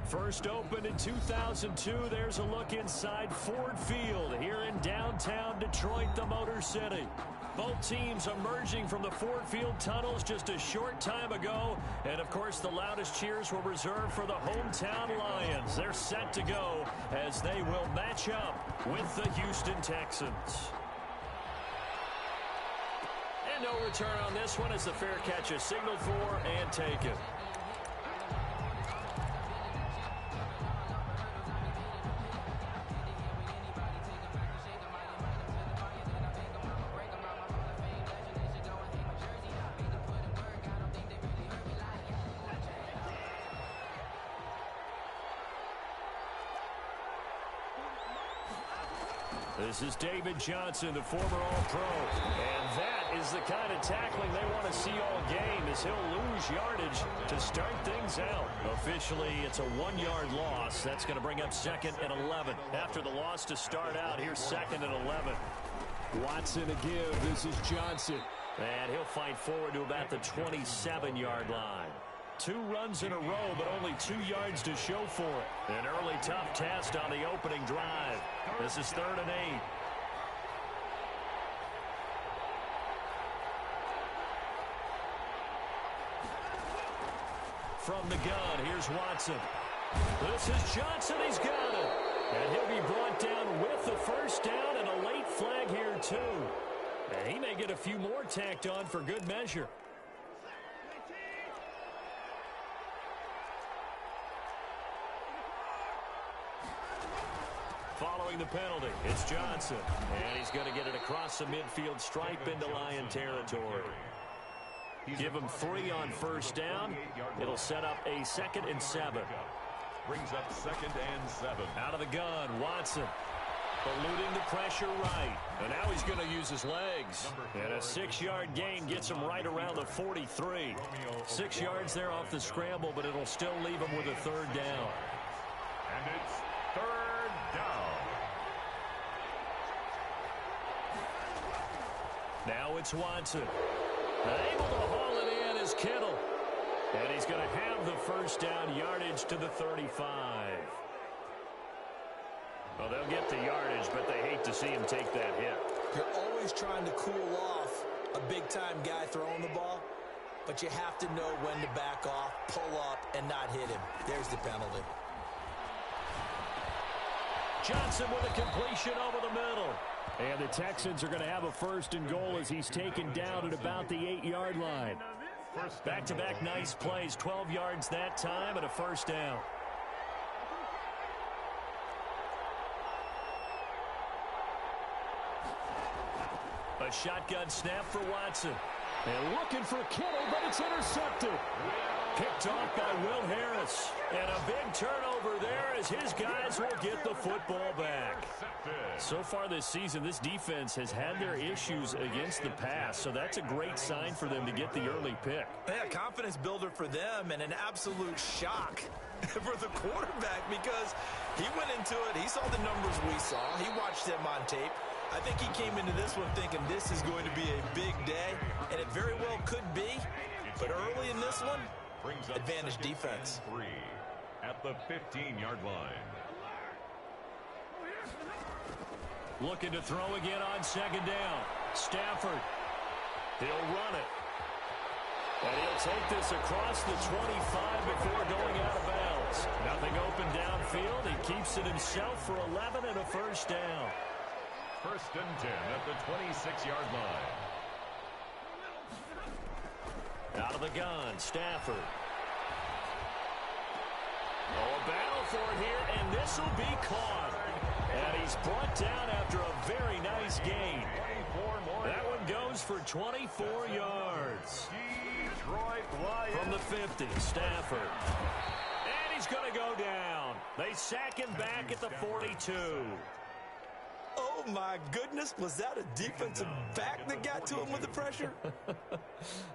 First opened in 2002, there's a look inside Ford Field here in downtown Detroit, the Motor City. Both teams emerging from the Ford Field tunnels just a short time ago. And, of course, the loudest cheers were reserved for the hometown Lions. They're set to go as they will match up with the Houston Texans. And no return on this one as the fair catch is signaled for and taken. This is David Johnson, the former All-Pro. And that is the kind of tackling they want to see all game as he'll lose yardage to start things out. Officially, it's a 1-yard loss. That's going to bring up 2nd and 11. After the loss to start out, here's 2nd and 11. Watson to give. This is Johnson. And he'll fight forward to about the 27-yard line. 2 runs in a row, but only 2 yards to show for it. An early tough test on the opening drive. This is 3rd and 8. From the gun, here's Watson. This is Johnson. He's got it. And he'll be brought down with the first down and a late flag here, too. And he may get a few more tacked on for good measure. Following the penalty, it's Johnson. And he's going to get it across the midfield stripe into Lion territory. Give him 3 on first down. It'll set up a 2nd and 7. Brings up 2nd and 7. Out of the gun, Watson. Eluding the pressure right. And now he's going to use his legs. And a 6-yard gain gets him right around the 43. 6 yards there off the scramble, but it'll still leave him with a 3rd down. And it's 3rd down. Now it's Watson. Able to haul it in is Kittle. And he's going to have the first down yardage to the 35. Well, they'll get the yardage, but they hate to see him take that hit. You're always trying to cool off a big-time guy throwing the ball, but you have to know when to back off, pull up, and not hit him. There's the penalty. Johnson with a completion over the middle. And the Texans are going to have a 1st and goal as he's taken down at about the 8-yard line. Back-to-back nice plays, 12 yards that time and a first down. A shotgun snap for Watson. And looking for Kittle, but it's intercepted. Picked off by Will Harris. And a big turnover there as his guys will get the football back. So far this season, this defense has had their issues against the pass, so that's a great sign for them to get the early pick. Yeah, confidence builder for them and an absolute shock for the quarterback because he went into it. He saw the numbers we saw. He watched them on tape. I think he came into this one thinking this is going to be a big day, and it very well could be. But early in this one, advantage defense. 3 at the 15-yard line. Looking to throw again on 2nd down. Stafford. He'll run it. And he'll take this across the 25 before going out of bounds. Nothing open downfield. He keeps it himself for 11 and a first down. 1st and 10 at the 26-yard line. Out of the gun, Stafford. Oh, a battle for it here, and this will be caught. And he's brought down after a very nice gain. That one goes for 24 yards. From the 50, Stafford. And he's going to go down. They sack him back at the 42. Oh, my goodness. Was that a defensive back that got to him with the pressure?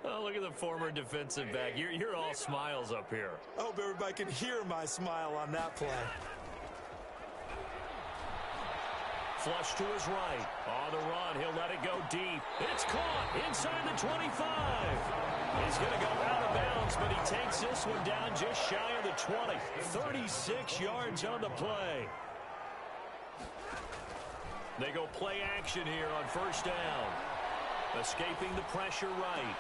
Oh, look at the former defensive back. You're all smiles up here. I hope everybody can hear my smile on that play. Flush to his right. On the run, he'll let it go deep. It's caught inside the 25. He's going to go out of of bounds, but he takes this one down just shy of the 20. 36 yards on the play. They go play action here on first down. Escaping the pressure right.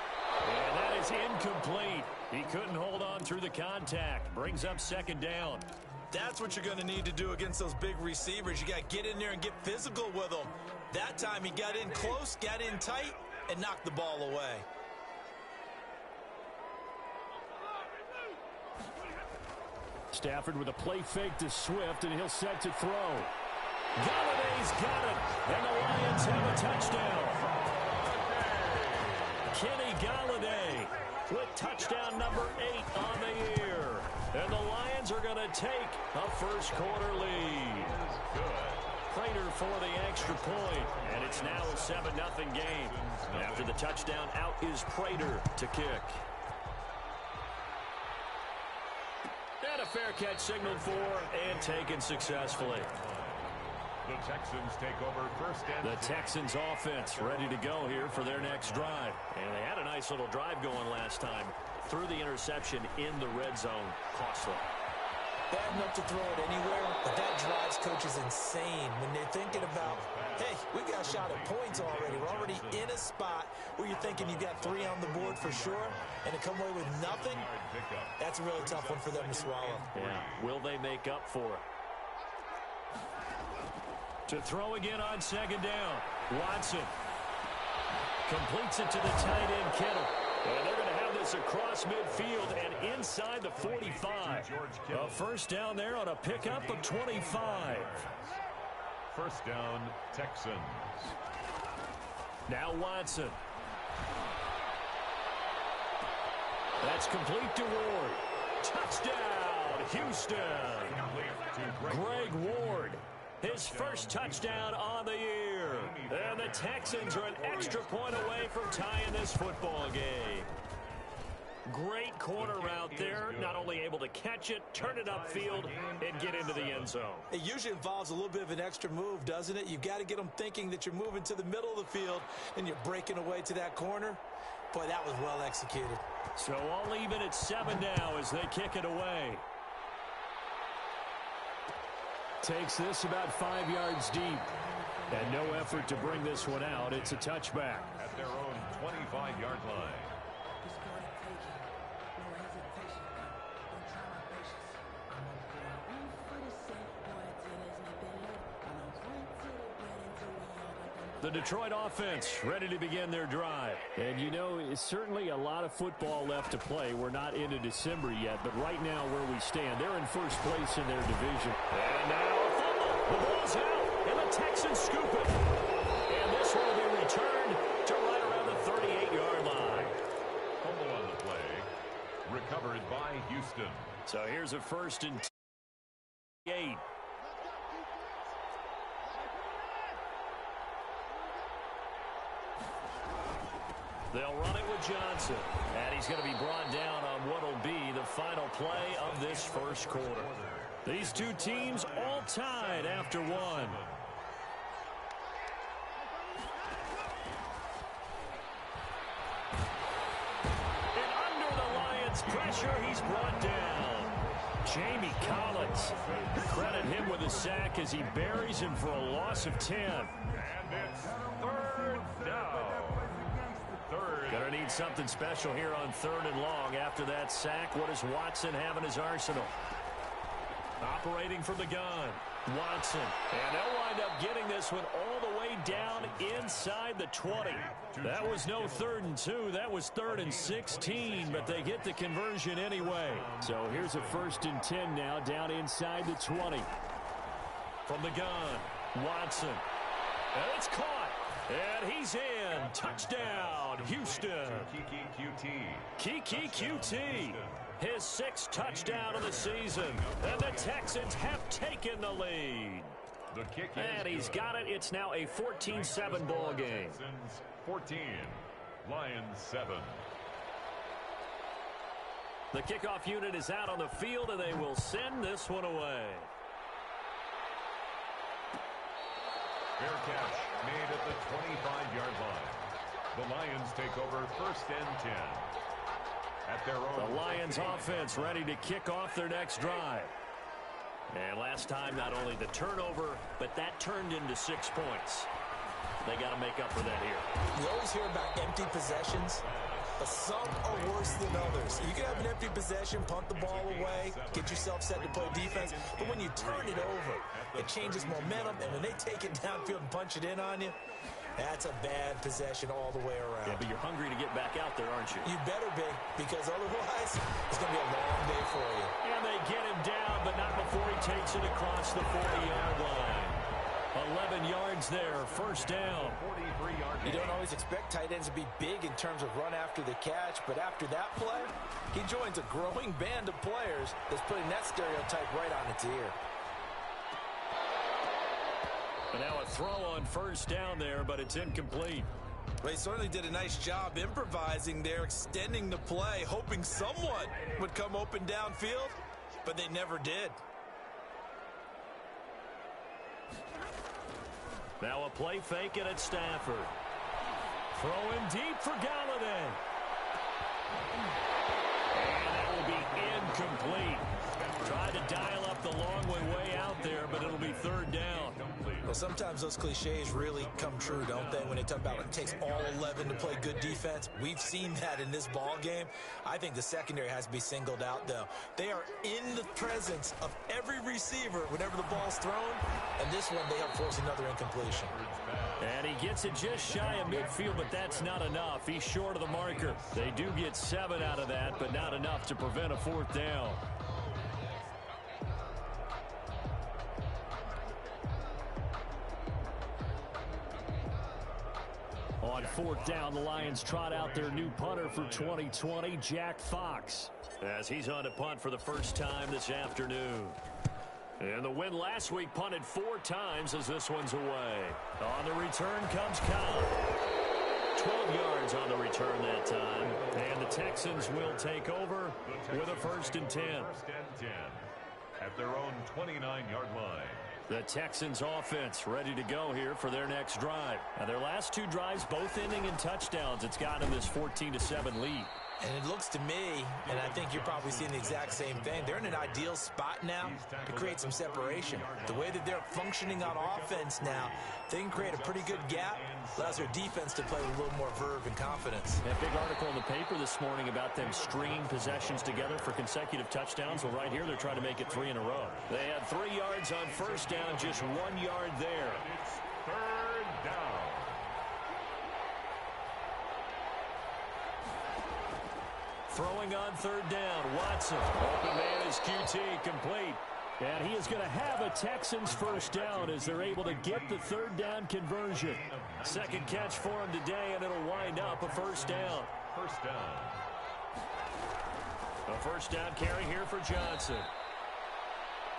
And that is incomplete. He couldn't hold on through the contact. Brings up second down. That's what you're going to need to do against those big receivers. You got to get in there and get physical with them. That time he got in close, got in tight, and knocked the ball away. Stafford with a play fake to Swift, and he'll set to throw. Galladay's got it, and the Lions have a touchdown. Kenny Galladay with touchdown number 8 on the year. And the Lions are going to take a first-quarter lead. Prater for the extra point, and it's now a 7-0 game. After the touchdown, out is Prater to kick. And a fair catch signaled for and taken successfully. The Texans take over first and the Texans offense ready to go here for their next drive. And they had a nice little drive going last time. Threw the interception in the red zone. Costly. Bad enough to throw it anywhere, but that drives coaches insane when they're thinking about, hey, we got a shot at points already. We're already in a spot where you're thinking you got 3 on the board for sure, and to come away with nothing, that's a really tough one for them to swallow. Yeah. Will they make up for it? To throw again on second down. Watson completes it to the tight end, Kittle. And they're going to have this across midfield and inside the 45. A first down there on a pickup of 25. First down, Texans. Now Watson. That's complete to Ward. Touchdown, Houston. Greg Ward. His first touchdown on the year. And the Texans are an extra point away from tying this football game. Great corner route there. Not only able to catch it, turn it upfield, and get into the end zone. It usually involves a little bit of an extra move, doesn't it? You've got to get them thinking that you're moving to the middle of the field and you're breaking away to that corner. Boy, that was well executed. So all even at 7 now as they kick it away. Takes this about 5 yards deep. And no effort to bring this one out. It's a touchback. At their own 25-yard line. The Detroit offense ready to begin their drive. And you know, it's certainly a lot of football left to play. We're not into December yet, but right now where we stand, they're in first place in their division. And now a fumble. The ball's out, and the Texans scoop it. And this will be returned to right around the 38-yard line. Fumble on the play. Recovered by Houston. So here's a first and 8. They'll run it with Johnson. And he's going to be brought down on what will be the final play of this first quarter. These two teams all tied after one. And under the Lions' pressure, he's brought down. Jamie Collins. Credit him with a sack as he buries him for a loss of 10. And it's third down. Gonna need something special here on 3rd and long after that sack. What does Watson have in his arsenal? Operating from the gun. Watson. And they'll wind up getting this one all the way down inside the 20. That was no 3rd and 2. That was 3rd and 16, but they get the conversion anyway. So here's a 1st and 10 now down inside the 20. From the gun. Watson. And it's caught. And he's in. Touchdown, Houston. Kiki QT. His 6th touchdown of the season. And the Texans have taken the lead. The kick and he's got it. It's now a 14-7 ball game. 14. Lions 7. The kickoff unit is out on the field, and they will send this one away. Fair catch made at the 25-yard line. The Lions take over 1st and 10. at their own. The Lions offense ready to kick off their next drive. And last time, not only the turnover, but that turned into 6 points. They got to make up for that here. You always hear about empty possessions, but some are worse than others. You can have an empty possession, punt the ball away, get yourself set to play defense, but when you turn it over, it changes momentum, and when they take it downfield and punch it in on you, that's a bad possession all the way around. Yeah, but you're hungry to get back out there, aren't you? You better be, because otherwise, it's going to be a long day for you. And they get him down, but not before he takes it across the 40-yard line. 11 yards there, first down. You don't always expect tight ends to be big in terms of run after the catch, but after that play, he joins a growing band of players that's putting that stereotype right on its ear. And now a throw on first down there, but it's incomplete. Well, he certainly did a nice job improvising there, extending the play, hoping someone would come open downfield, but they never did. Now a play fake it at Stafford. Throwing deep for Galladay. And that will be incomplete. Tried to dial up the long way out there, but it'll be third down. Well, sometimes those cliches really come true, don't they? When they talk about it takes all 11 to play good defense. We've seen that in this ball game. I think the secondary has to be singled out, though. They are in the presence of every receiver whenever the ball's thrown, and this one they have forced another incompletion. And he gets it just shy of midfield, but that's not enough. He's short of the marker. They do get 7 out of that, but not enough to prevent a fourth down. On fourth down, the Lions trot out their new punter for 2020, Jack Fox, as he's on to punt for the first time this afternoon. And the win last week punted 4 times as this one's away. On the return comes Cobb. 12 yards on the return that time. And the Texans will take over with a 1st and 10. 1st and 10 at their own 29-yard line. The Texans offense ready to go here for their next drive. Now, their last 2 drives both ending in touchdowns. It's got them this 14-7 lead. And it looks to me, and I think you're probably seeing the exact same thing, they're in an ideal spot now to create some separation. The way that they're functioning on offense now, they can create a pretty good gap, allows their defense to play with a little more verve and confidence. A big article in the paper this morning about them stringing possessions together for consecutive touchdowns. Well, right here, they're trying to make it 3 in a row. They had 3 yards on first down, just 1 yard there. It's 3rd down. Throwing on 3rd down, Watson. Open man is QT, complete. And he is going to have a Texans first down as they're able to get the 3rd down conversion. Second catch for him today, and it'll wind up a first down. First down. A first down carry here for Johnson.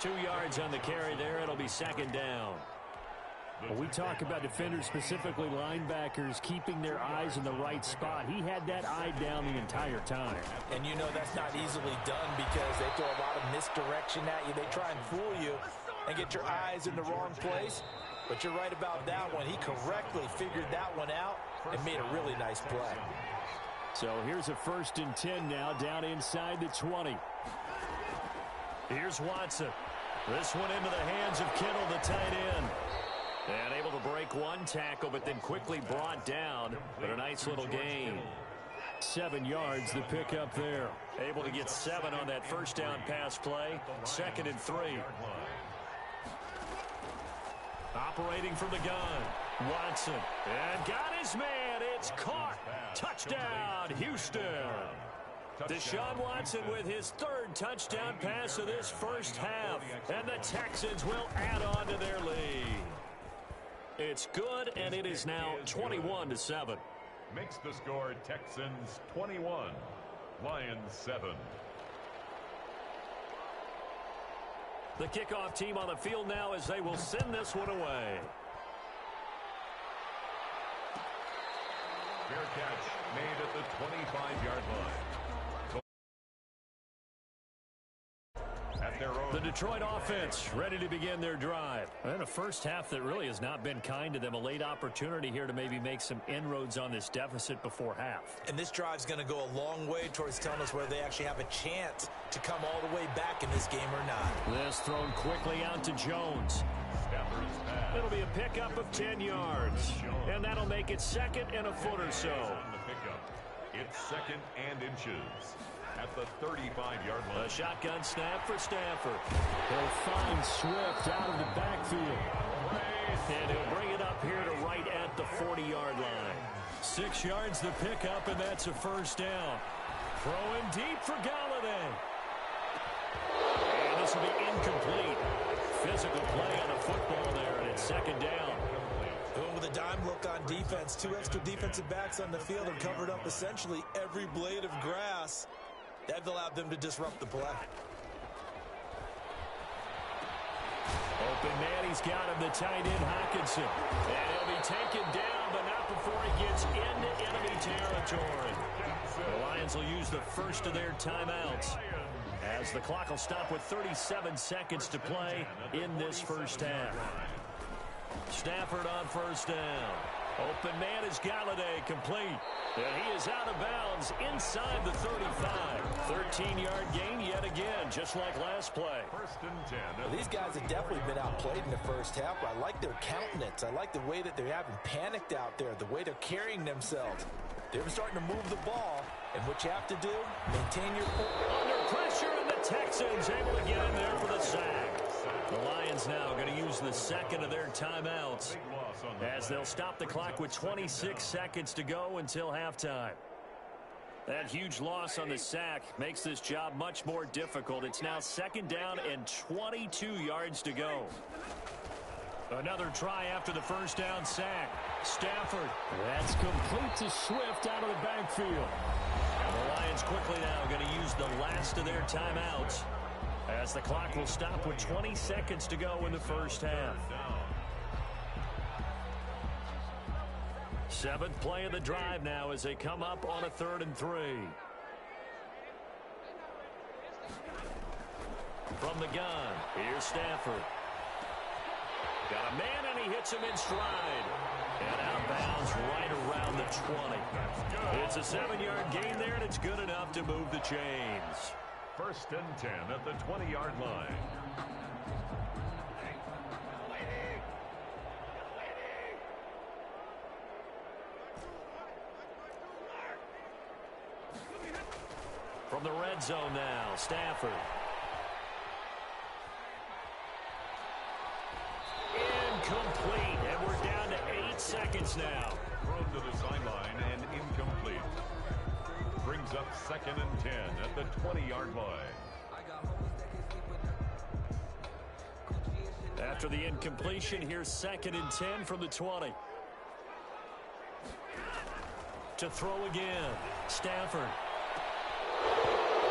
2 yards on the carry there. It'll be 2nd down. When we talk about defenders, specifically linebackers, keeping their eyes in the right spot, he had that eye down the entire time. And you know that's not easily done because they throw a lot of misdirection at you. They try and fool you and get your eyes in the wrong place. But you're right about that one. He correctly figured that one out and made a really nice play. So here's a 1st and 10 now, down inside the 20. Here's Watson. This one into the hands of Kittle, the tight end. And able to break 1 tackle, but then quickly brought down. But a nice little gain. 7 yards, the pickup there. Able to get 7 on that first down pass play. 2nd and 3. Operating from the gun. Watson. And got his man. It's caught. Touchdown, Houston. Deshaun Watson with his 3rd touchdown pass of this first half. And the Texans will add on to their lead. It's good, and it is now 21-7. Makes the score Texans 21, Lions 7. The kickoff team on the field now as they will send this one away. Fair catch made at the 25-yard line. At their own. The Detroit offense ready to begin their drive. And a first half that really has not been kind to them. A late opportunity here to maybe make some inroads on this deficit before half. And this drive's going to go a long way towards telling us whether they actually have a chance to come all the way back in this game or not. This thrown quickly out to Jones. It'll be a pickup of 10 yards. And that'll make it second and a foot or so. It's second and inches at the 35-yard line. A shotgun snap for Stafford. He'll find Swift out of the backfield. And he'll bring it up here to right at the 40-yard line. 6 yards the pickup, and that's a first down. Throwing deep for Galladay. And this will be incomplete. Physical play on the football there, and it's second down. Going with a dime look on defense. 2 extra defensive backs on the field have covered up essentially every blade of grass. That allowed them to disrupt the play. Open man, he's got him, the tight end, Hockenson. And he'll be taken down, but not before he gets into enemy territory. The Lions will use the first of their timeouts, as the clock will stop with 37 seconds to play in this first half. Stafford on first down. Open man is Galladay, complete. And he is out of bounds inside the 35. 13-yard gain yet again, just like last play. First and 10. Well, these guys have definitely been outplayed in the first half. I like their countenance. I like the way that they haven't panicked out there, the way they're carrying themselves. They're starting to move the ball, and what you have to do, maintain your... Under pressure, and the Texans able to get in there for the sack. The Lions now going to use the second of their timeouts, as they'll stop the clock with 26 seconds to go until halftime. That huge loss on the sack makes this job much more difficult. It's now second down and 22 yards to go. Another try after the first down sack. Stafford. That's complete to Swift out of the backfield. And the Lions quickly now going to use the last of their timeouts, as the clock will stop with 20 seconds to go in the first half. Seventh play of the drive now as they come up on a 3rd and 3. From the gun, here's Stafford. Got a man, and he hits him in stride. And out of bounds right around the 20. It's a 7-yard gain there, and it's good enough to move the chains. First and 10 at the 20-yard line. From the red zone now, Stafford. Incomplete, and we're down to 8 seconds now. Thrown to the sideline and incomplete. Brings up second and 10 at the 20-yard line. After the incompletion, here's second and 10 from the 20. To throw again, Stafford.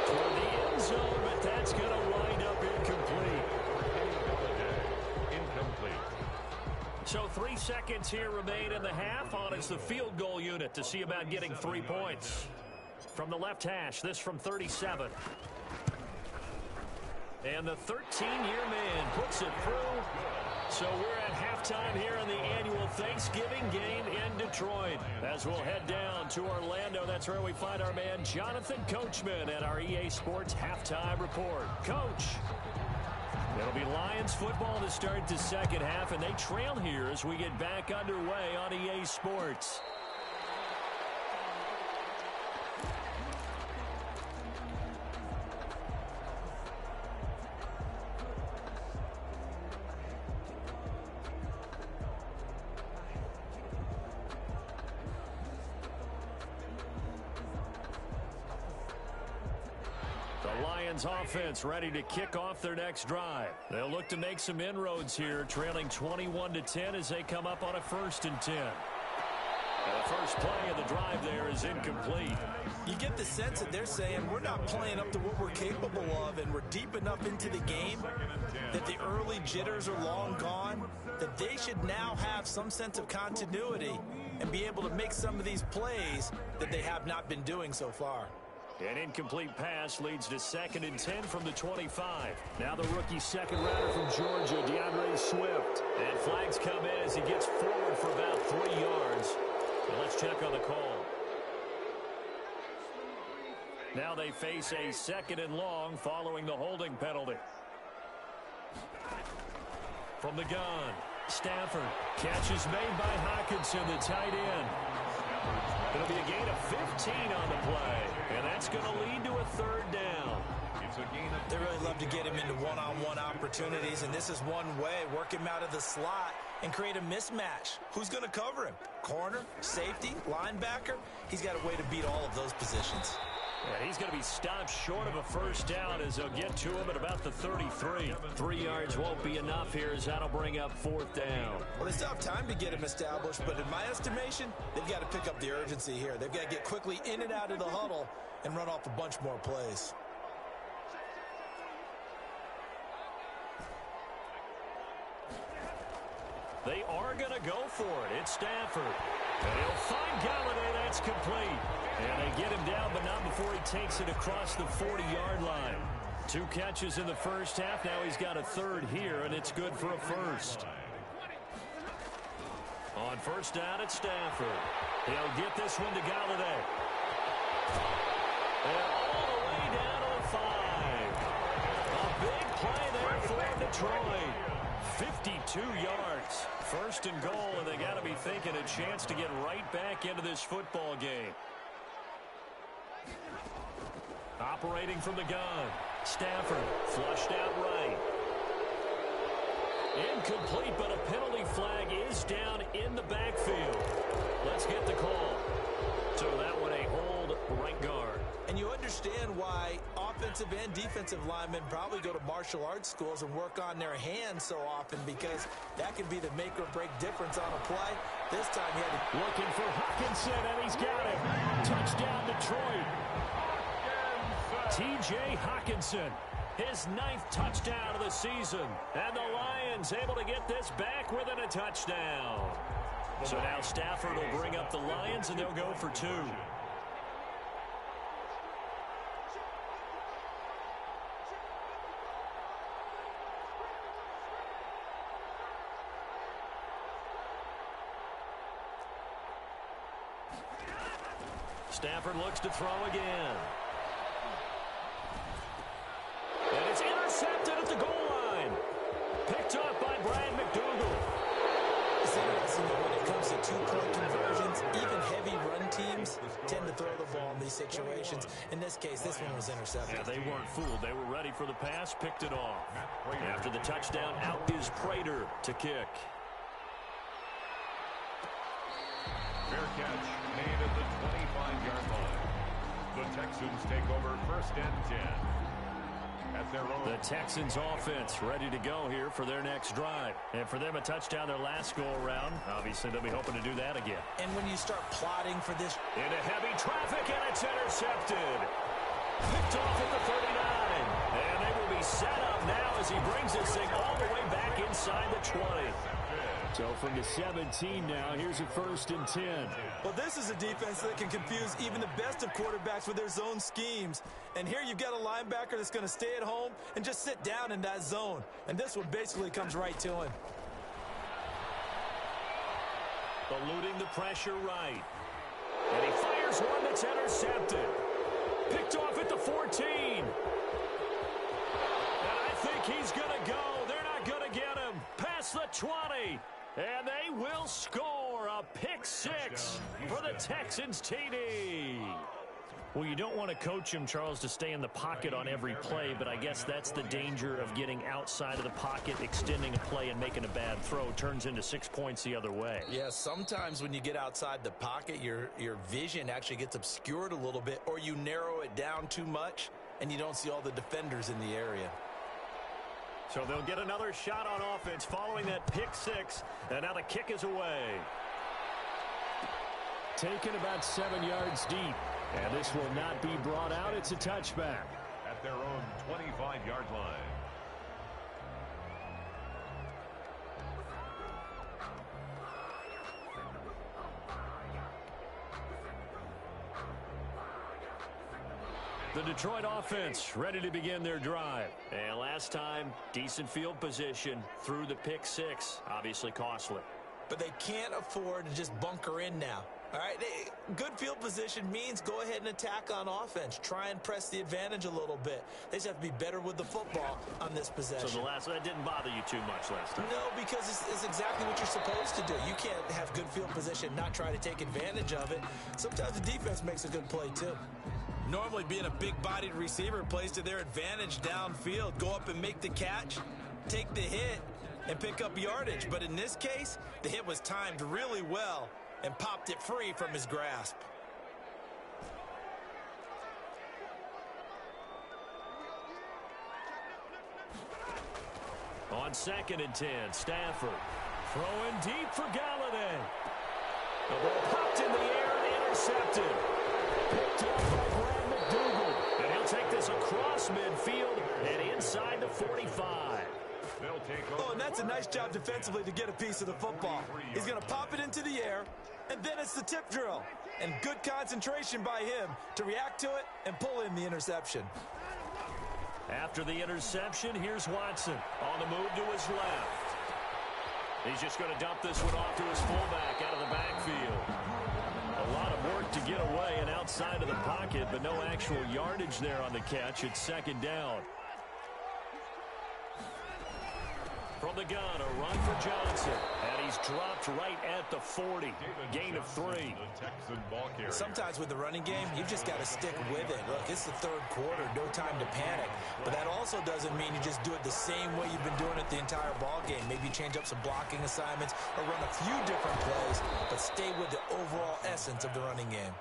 Toward the end zone, but that's going to wind up incomplete. Incomplete. So 3 seconds here remain in the half. On it's the field goal unit to see about getting 3 points. From the left hash, this from 37. And the 13-year man puts it through. So we're at halftime here in the annual Thanksgiving game in Detroit. As we'll head down to Orlando, that's where we find our man Jonathan Coachman at our EA Sports Halftime Report. Coach, it'll be Lions football to start the second half, and they trail here as we get back underway on EA Sports. Offense ready to kick off their next drive. They'll look to make some inroads here, trailing 21-10 as they come up on a 1st and 10. And the first play of the drive there is incomplete. You get the sense that they're saying we're not playing up to what we're capable of, and we're deep enough into the game that the early jitters are long gone, that they should now have some sense of continuity and be able to make some of these plays that they have not been doing so far. An incomplete pass leads to 2nd and 10 from the 25. Now the rookie second rounder from Georgia, DeAndre Swift. And flags come in as he gets forward for about 3 yards. So let's check on the call. Now they face a 2nd and long following the holding penalty. From the gun, Stafford. Catch is made by Hockenson, the tight end. It'll be a gain of 15 on the play, and that's going to lead to a 3rd down. They really love to get him into one-on-one opportunities, and this is one way. Work him out of the slot and create a mismatch. Who's going to cover him? Corner, safety, linebacker? He's got a way to beat all of those positions. And he's going to be stopped short of a 1st down as they'll get to him at about the 33. 3 yards won't be enough here as that'll bring up 4th down. Well, they still have time to get him established, but in my estimation, they've got to pick up the urgency here. They've got to get quickly in and out of the huddle and run off a bunch more plays. They are going to go for it. It's Stafford. And he'll find Galladay. That's complete. And they get him down, but not before he takes it across the 40-yard line. 2 catches in the 1st half. Now he's got a 3rd here, and it's good for a 1st. On 1st down, it's Stafford. He'll get this one to Galladay. And all the way down to the 5. A big play there for Detroit. 52 yards. 1st and goal, and they got to be thinking a chance to get right back into this football game. Operating from the gun. Stafford flushed out right. Incomplete, but a penalty flag is down in the backfield. Let's get the call. So that one a hold right guard. And you understand why offensive and defensive linemen probably go to martial arts schools and work on their hands so often, because that can be the make or break difference on a play. This time he had to... Looking for Hockenson, and he's got it. Touchdown, Detroit. T.J. Hockenson, his 9th touchdown of the season. And the Lions able to get this back within a touchdown. So now Stafford will bring up the Lions, and they'll go for 2. Stafford looks to throw again. And it's intercepted at the goal line. Picked up by Brian McDougal. It's interesting that when it comes to 2-point conversions, even heavy run teams tend to throw the ball in these situations. In this case, this one was intercepted. Yeah, they weren't fooled. They were ready for the pass, picked it off. After the touchdown, out is Prater to kick. Fair catch made at the 25-yard line. The Texans take over 1st and 10. At their own. The Texans offense ready to go here for their next drive. And for them, a touchdown their last go-around. Obviously, they'll be hoping to do that again. And when you start plotting for this... Into heavy traffic, and it's intercepted. Picked off at the 39. And they will be set up now as he brings this thing all the way back inside the 20. So from the 17 now, here's a 1st and 10. Well, this is a defense that can confuse even the best of quarterbacks with their zone schemes. And here you've got a linebacker that's going to stay at home and just sit down in that zone. And this one basically comes right to him. Eluding the pressure right. And he fires one that's intercepted. Picked off at the 14. And I think he's going to go. They're not going to get him. Past the 20. And they will score a pick 6 for the Texans TD. Well, you don't want to coach him, Charles, to stay in the pocket on every play, but I guess that's the danger of getting outside of the pocket, extending a play, and making a bad throw. Turns into 6 points the other way. Yeah, sometimes when you get outside the pocket, your vision actually gets obscured a little bit, or you narrow it down too much, and you don't see all the defenders in the area. So they'll get another shot on offense following that pick 6, and now the kick is away. Taken about 7 yards deep, and this will not be brought out. It's a touchback. At their own 25-yard line. The Detroit offense ready to begin their drive. And last time, decent field position through the pick six. Obviously costly. But they can't afford to just bunker in now. All right, good field position means go ahead and attack on offense. Try and press the advantage a little bit. They just have to be better with the football on this possession. So that didn't bother you too much last time? No, because it's exactly what you're supposed to do. You can't have good field position and not try to take advantage of it. Sometimes the defense makes a good play, too. Normally, being a big-bodied receiver plays to their advantage downfield. Go up and make the catch, take the hit, and pick up yardage. But in this case, the hit was timed really well and popped it free from his grasp. On 2nd and 10, Stafford throwing deep for Galladay. The ball popped in the air and intercepted. Picked up by Brad McDougal. And he'll take this across midfield and inside the 45. Oh, and that's a nice job defensively to get a piece of the football. He's going to pop it into the air, and then it's the tip drill. And good concentration by him to react to it and pull in the interception. After the interception, here's Watson on the move to his left. He's just going to dump this one off to his fullback out of the backfield. A lot of work to get away and outside of the pocket, but no actual yardage there on the catch. It's 2nd down. From the gun, a run for Johnson. And he's dropped right at the 40. Gain of 3. Sometimes with the running game, you've just got to stick with it. Look, it's the 3rd quarter, no time to panic. But that also doesn't mean you just do it the same way you've been doing it the entire ball game. Maybe change up some blocking assignments or run a few different plays, but stay with the overall essence of the running game.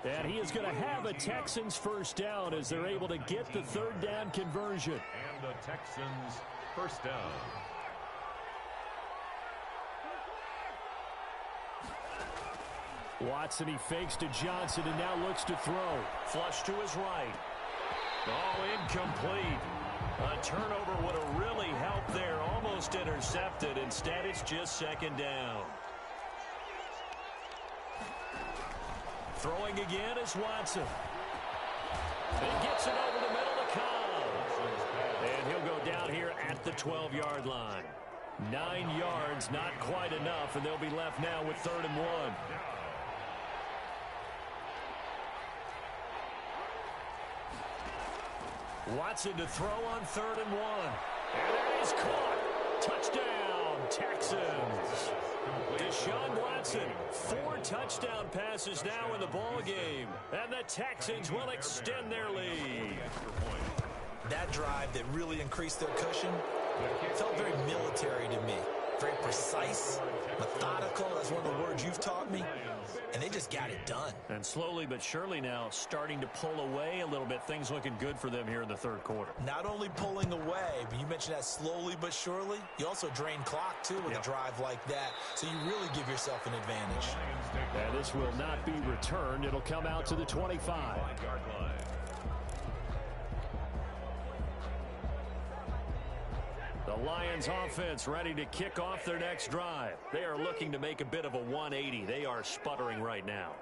And he is going to have a Texans first down as they're able to get the 3rd down conversion. And the Texans first down. Watson, he fakes to Johnson and now looks to throw. Flush to his right. Oh, incomplete. A turnover would have really helped there. Almost intercepted. Instead, it's just 2nd down. Throwing again is Watson. He gets it over the middle to Cobb. And he'll go down here at the 12-yard line. 9 yards, not quite enough, and they'll be left now with 3rd and 1. Watson to throw on 3rd and 1. And it is caught. Touchdown, Texans. Deshaun Watson, 4 touchdown passes now in the ball game. And the Texans will extend their lead. That drive that really increased their cushion felt very military to me. Very precise, methodical. That's one of the words you've taught me. And they just got it done. And slowly but surely now starting to pull away a little bit. Things looking good for them here in the 3rd quarter. Not only pulling away, but you mentioned that slowly but surely. You also drain clock, too, with a drive like that. So you really give yourself an advantage. And this will not be returned. It'll come out to the 25. The Lions offense ready to kick off their next drive. They are looking to make a bit of a 180. They are sputtering right now.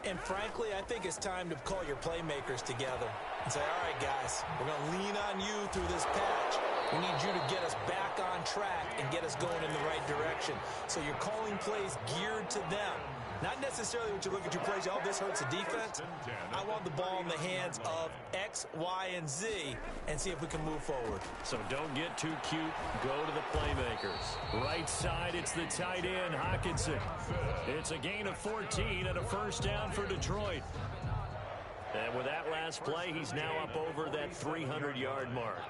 And frankly, I think it's time to call your playmakers together and say, all right, guys, we're going to lean on you through this patch. We need you to get us back on track and get us going in the right direction. So you're calling plays geared to them. Not necessarily when you look at your plays, oh, this hurts the defense. I want the ball in the hands of X, Y, and Z and see if we can move forward. So don't get too cute. Go to the playmakers. Right side, it's the tight end, Hockenson. It's a gain of 14 and a first down for Detroit. And with that last play, he's now up over that 300-yard mark.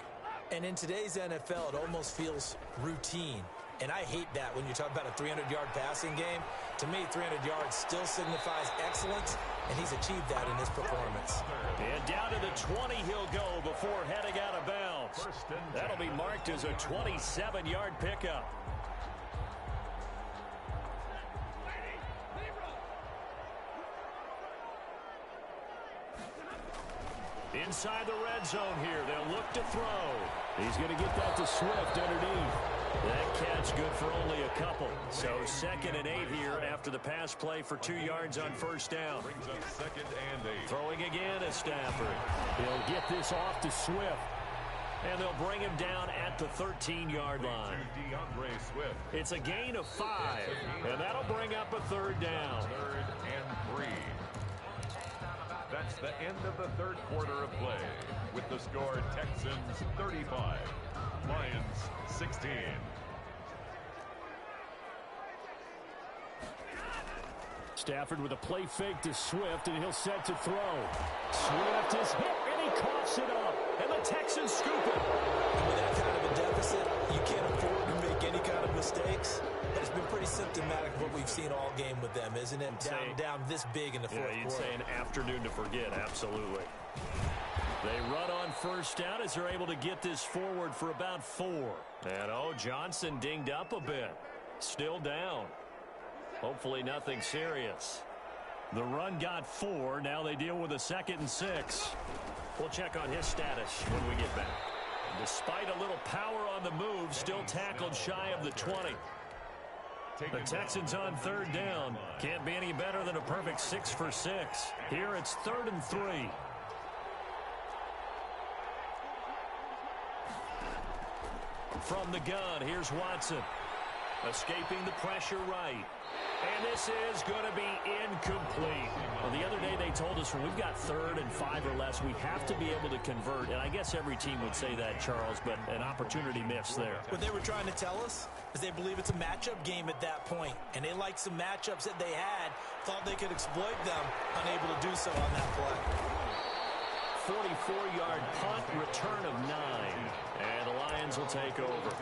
And in today's NFL, it almost feels routine. And I hate that when you talk about a 300-yard passing game. To me, 300 yards still signifies excellence, and he's achieved that in his performance. And down to the 20 he'll go before heading out of bounds. That'll be marked as a 27-yard pickup. Inside the red zone here, they'll look to throw. He's going to get that to Swift underneath. That catch good for only a couple. So 2nd and 8 here after the pass play for 2 yards on first down. Brings up 2nd and 8. Throwing again is Stafford. He'll get this off to Swift. And they'll bring him down at the 13-yard line. Swift. It's a gain of 5. And that'll bring up a 3rd down. 3rd and 3. That's the end of the 3rd quarter of play. With the score, Texans 35. Lions 16. Stafford with a play fake to Swift, and he'll set to throw. Swift is hit, and he coughs it up. And the Texans scoop it. And with that kind of a deficit, you can't afford to make any kind of mistakes. But it's been pretty symptomatic of what we've seen all game with them, isn't it? Down this big in the fourth quarter. You'd say an afternoon to forget, absolutely. They run on first down as they're able to get this forward for about 4. And, Johnson dinged up a bit. Still down. Hopefully nothing serious. The run got 4. Now they deal with a 2nd and 6. We'll check on his status when we get back. Despite a little power on the move, still tackled shy of the 20. The Texans on 3rd down. Can't be any better than a perfect 6 for 6. Here it's 3rd and 3. From the gun, here's Watson. Escaping the pressure right. And this is going to be incomplete. Well, the other day they told us when we've got 3rd and 5 or less, we have to be able to convert. And I guess every team would say that, Charles, but an opportunity missed there. What they were trying to tell us is they believe it's a matchup game at that point. And they liked some matchups that they had, thought they could exploit them, unable to do so on that play. 44-yard punt, return of 9. And the Lions will take over.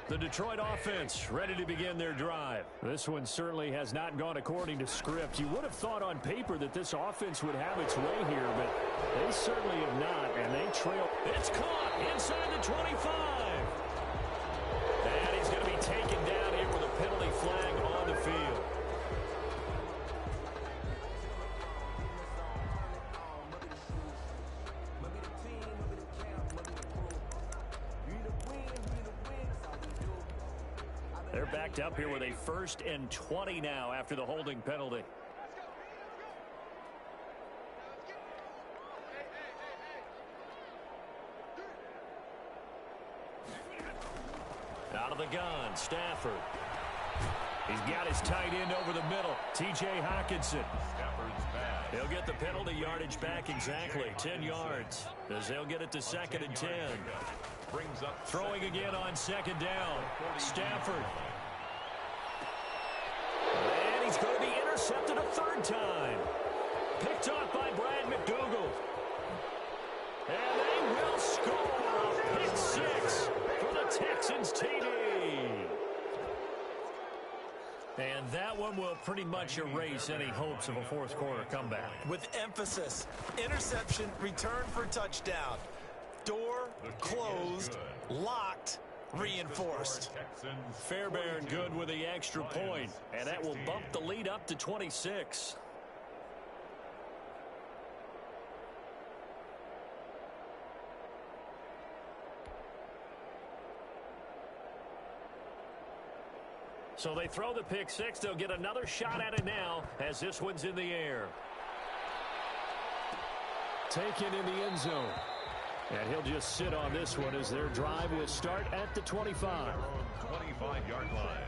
The Detroit offense ready to begin their drive. This one certainly has not gone according to script. You would have thought on paper that this offense would have its way here, but they certainly have not, and they trail. It's caught inside the 25. And he's going to be taken down here with a penalty flag on the field. They're backed up here with a 1st and 20 now after the holding penalty. Out of the gun, Stafford. He's got his tight end over the middle, T.J. Hockenson. Stafford's back. He'll get the penalty yardage back exactly, 10 yards, as they'll get it to 2nd and 10. Brings up Throwing again on 2nd down, Stafford. And he's going to be intercepted a 3rd time. Picked off by Brad McDougal. And they will score a pick 6 for the Texans TD. And that one will pretty much erase any hopes of a 4th quarter comeback. With emphasis, interception, return for touchdown. Door closed, locked, reinforced. Fairbairn good with the extra point, and that will bump the lead up to 26. So they throw the pick 6. They'll get another shot at it now as this one's in the air. Taken in the end zone. And he'll just sit on this one as their drive will start at the 25. 25-yard line.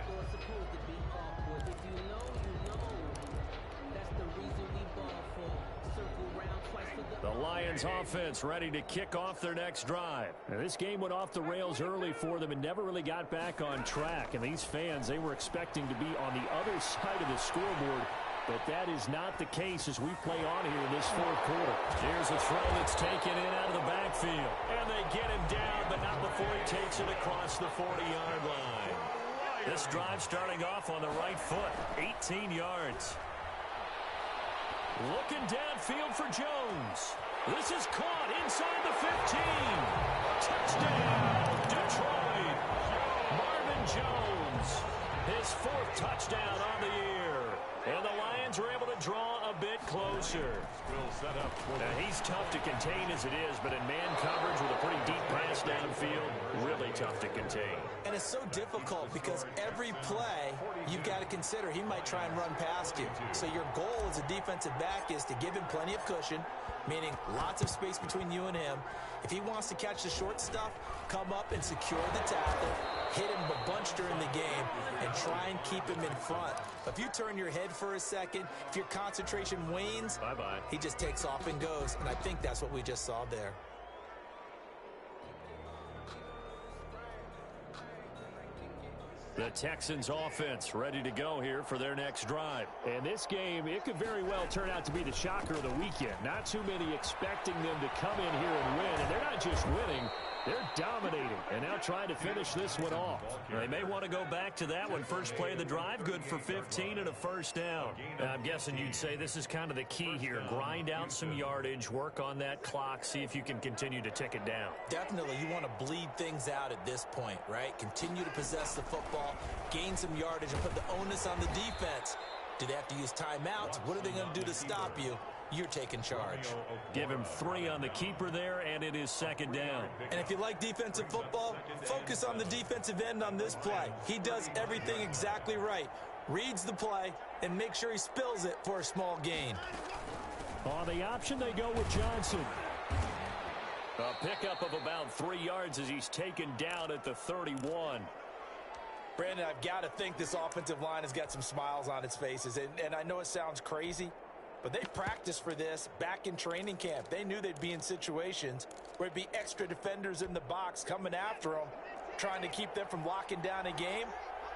The Lions offense ready to kick off their next drive. Now, this game went off the rails early for them and never really got back on track. And these fans, they were expecting to be on the other side of the scoreboard. But that is not the case as we play on here in this 4th quarter. Here's a throw that's taken in out of the backfield. And they get him down, but not before he takes it across the 40-yard line. This drive starting off on the right foot, 18 yards. Looking downfield for Jones. This is caught inside the 15. Touchdown, Detroit. Marvin Jones, his 4th touchdown on the year. And the Lions are able to draw a bit closer. Will set up. Now, he's tough to contain as it is, but in man coverage with a pretty deep pass downfield, really tough to contain. And it's so difficult because every play you've got to consider he might try and run past you. So your goal as a defensive back is to give him plenty of cushion, meaning lots of space between you and him. If he wants to catch the short stuff, come up and secure the tackle, hit him a bunch during the game, and try and keep him in front. But if you turn your head for a second, if your concentration wanes, bye-bye. He just takes off and goes, and I think that's what we just saw there. The Texans offense ready to go here for their next drive. And this game, it could very well turn out to be the shocker of the weekend. Not too many expecting them to come in here and win. And they're not just winning, they're dominating. And now trying to finish this one off. They may want to go back to that one. First play of the drive, good for 15 and a first down. I'm guessing you'd say this is kind of the key here. Grind out some yardage, work on that clock, see if you can continue to tick it down. Definitely, you want to bleed things out at this point, right? Continue to possess the football, gain some yardage, and put the onus on the defense. Do they have to use timeouts? What are they going to do to stop you? You're taking charge. Give him 3 on the keeper there, and it is second down. And if you like defensive football, focus on the defensive end on this play. He does everything exactly right. Reads the play and make sure he spills it for a small gain. On the option, they go with Johnson. A pickup of about 3 yards as he's taken down at the 31. Brandon, I've got to think this offensive line has got some smiles on its faces. And I know it sounds crazy, but they practiced for this back in training camp. They knew they'd be in situations where it'd be extra defenders in the box coming after them, trying to keep them from locking down a game.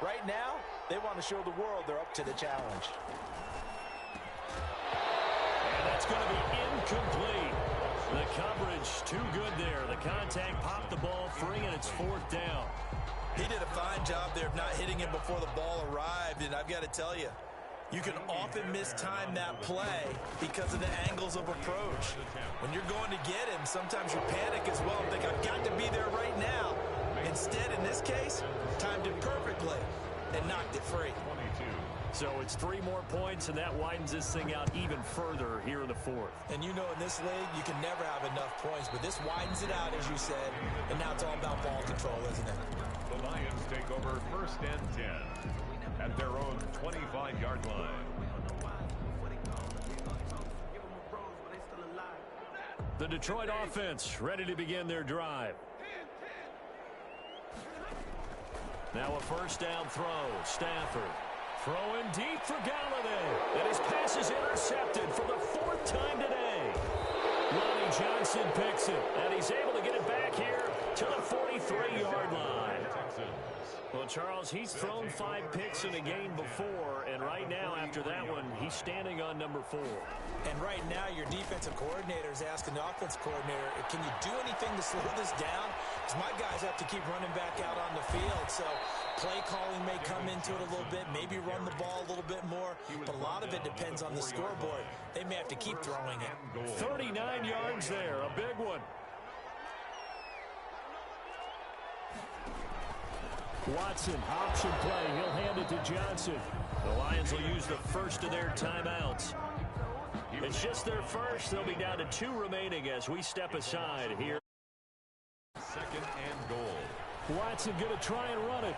Right now, they want to show the world they're up to the challenge. And that's going to be incomplete. The coverage too good there. The contact popped the ball free, and it's 4th down. He did a fine job there of not hitting him before the ball arrived, and I've got to tell you, you can often mistime that play because of the angles of approach. When you're going to get him, sometimes you panic as well and think, I've got to be there right now. Instead, in this case, timed it perfectly and knocked it free. So it's 3 more points, and that widens this thing out even further here in the 4th. And you know in this league, you can never have enough points, but this widens it out, as you said, and now it's all about ball control, isn't it? The Lions take over 1st and 10 at their own 25-yard line. The Detroit offense ready to begin their drive. Now a first down throw. Stafford throwing deep for Galladay. And his pass is intercepted for the 4th time today. Lonnie Johnson picks it, and he's able to get it back here to the 43-yard line. Well, Charles, he's thrown 5 picks in a game before, and right now, after that one, he's standing on number 4. And right now, your defensive coordinator is asking the offensive coordinator, can you do anything to slow this down? Because my guys have to keep running back out on the field. So play calling may come into it a little bit, maybe run the ball a little bit more, but a lot of it depends on the scoreboard. They may have to keep throwing it. 39 yards there, a big one. Watson, option play. He'll hand it to Johnson. The Lions will use the first of their timeouts. It's just their first. They'll be down to 2 remaining as we step aside here. 2nd and goal. Watson going to try and run it.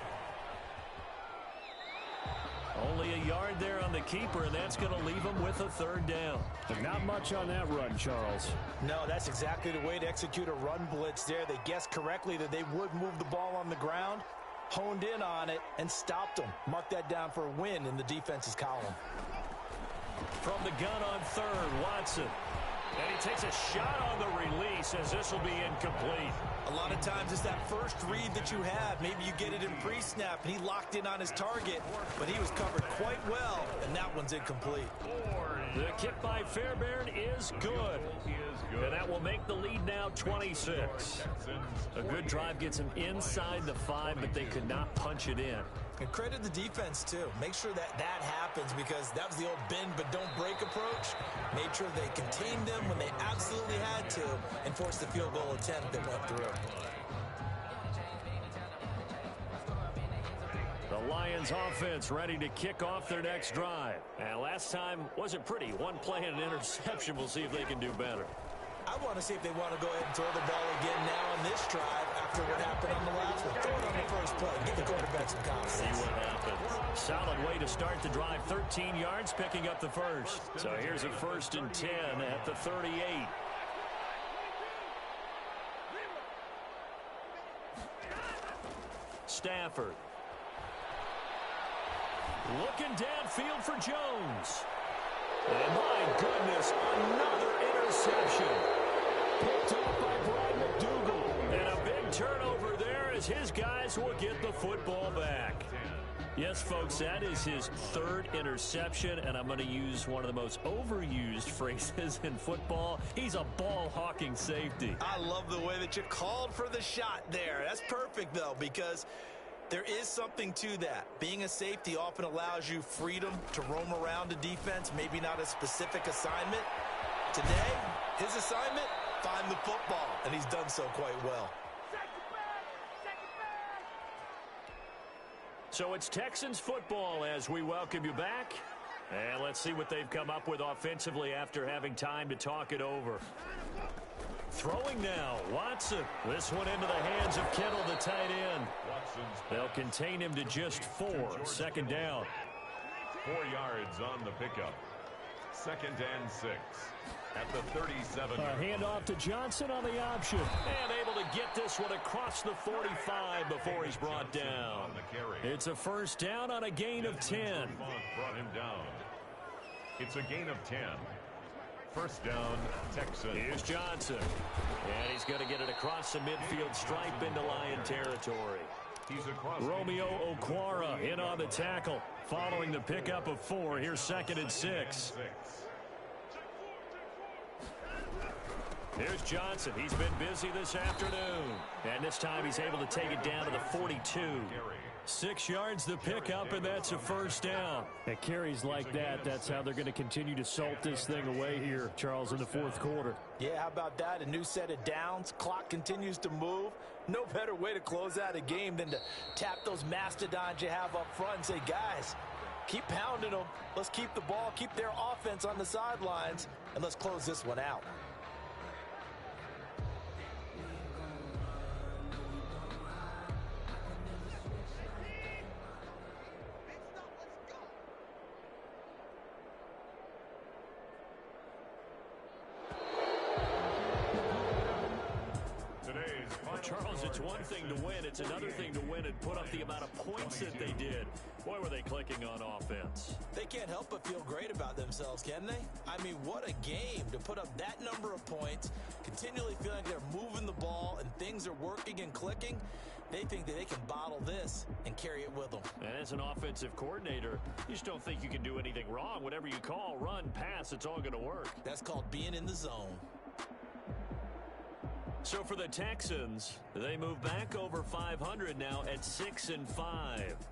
Only a yard there on the keeper, and that's going to leave him with a 3rd down. But not much on that run, Charles. No, that's exactly the way to execute a run blitz there. They guessed correctly that they would move the ball on the ground, honed in on it, and stopped them. Mark that down for a win in the defense's column. From the gun on 3rd, Watson. And he takes a shot on the release as this will be incomplete. A lot of times it's that first read that you have. Maybe you get it in pre-snap, and he locked in on his target, but he was covered quite well, and that one's incomplete. The kick by Fairbairn is good. And that will make the lead now 26. A good drive gets him inside the 5, but they could not punch it in. And credit the defense, too. Make sure that that happens because that was the old bend but don't break approach. Made sure they contained them when they absolutely had to and forced the field goal attempt that went through. The Lions offense ready to kick off their next drive. And last time wasn't pretty. One play and an interception. We'll see if they can do better. I want to see if they want to go ahead and throw the ball again now on this drive after what happened on the last one. Throw it on the first play. Give the quarterback some confidence. See what happens. Solid way to start the drive. 13 yards, picking up the first. So here's a 1st and 10 at the 38. Stafford. Looking downfield for Jones. And my goodness, another interception. Picked up by Brad McDougal. And a big turnover there as his guys will get the football back. Yes, folks, that is his 3rd interception, and I'm going to use one of the most overused phrases in football. He's a ball-hawking safety. I love the way that you called for the shot there. That's perfect, though, because there is something to that. Being a safety often allows you freedom to roam around a defense, maybe not a specific assignment. Today, his assignment, find the football, and he's done so quite well. So it's Texans football as we welcome you back. And let's see what they've come up with offensively after having time to talk it over. Throwing now, Watson. This one into the hands of Kittle, the tight end. They'll contain him to just 4. 2nd down. 4 yards on the pickup. 2nd and 6 at the 37. A handoff to Johnson on the option. And able to get this one across the 45 before he's brought down. It's a 1st down on a gain of 10. Brought him down. It's a gain of 10. 1st down, Texans. Here's Johnson. And he's going to get it across the midfield stripe into Lion territory. Romeo Okwara in on the tackle. Following the pickup of 4, here's 2nd and 6. Here's Johnson. He's been busy this afternoon. And this time he's able to take it down to the 42. 6 yards the pickup, and that's a 1st down. At carries like that, that's how they're going to continue to salt this thing away here, Charles, in the 4th quarter. Yeah, how about that? A new set of downs. Clock continues to move. No better way to close out a game than to tap those mastodons you have up front and say, guys, keep pounding them. Let's keep the ball, keep their offense on the sidelines, and let's close this one out. Charles, it's one thing to win. It's another thing to win and put up the amount of points that they did. Boy, were they clicking on offense. They can't help but feel great about themselves, can they? I mean, what a game to put up that number of points, continually feeling like they're moving the ball and things are working and clicking. They think that they can bottle this and carry it with them. And as an offensive coordinator, you just don't think you can do anything wrong. Whatever you call, run, pass, it's all going to work. That's called being in the zone. So for the Texans, they move back over 500 now at 6-5.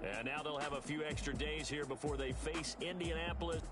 And now they'll have a few extra days here before they face Indianapolis.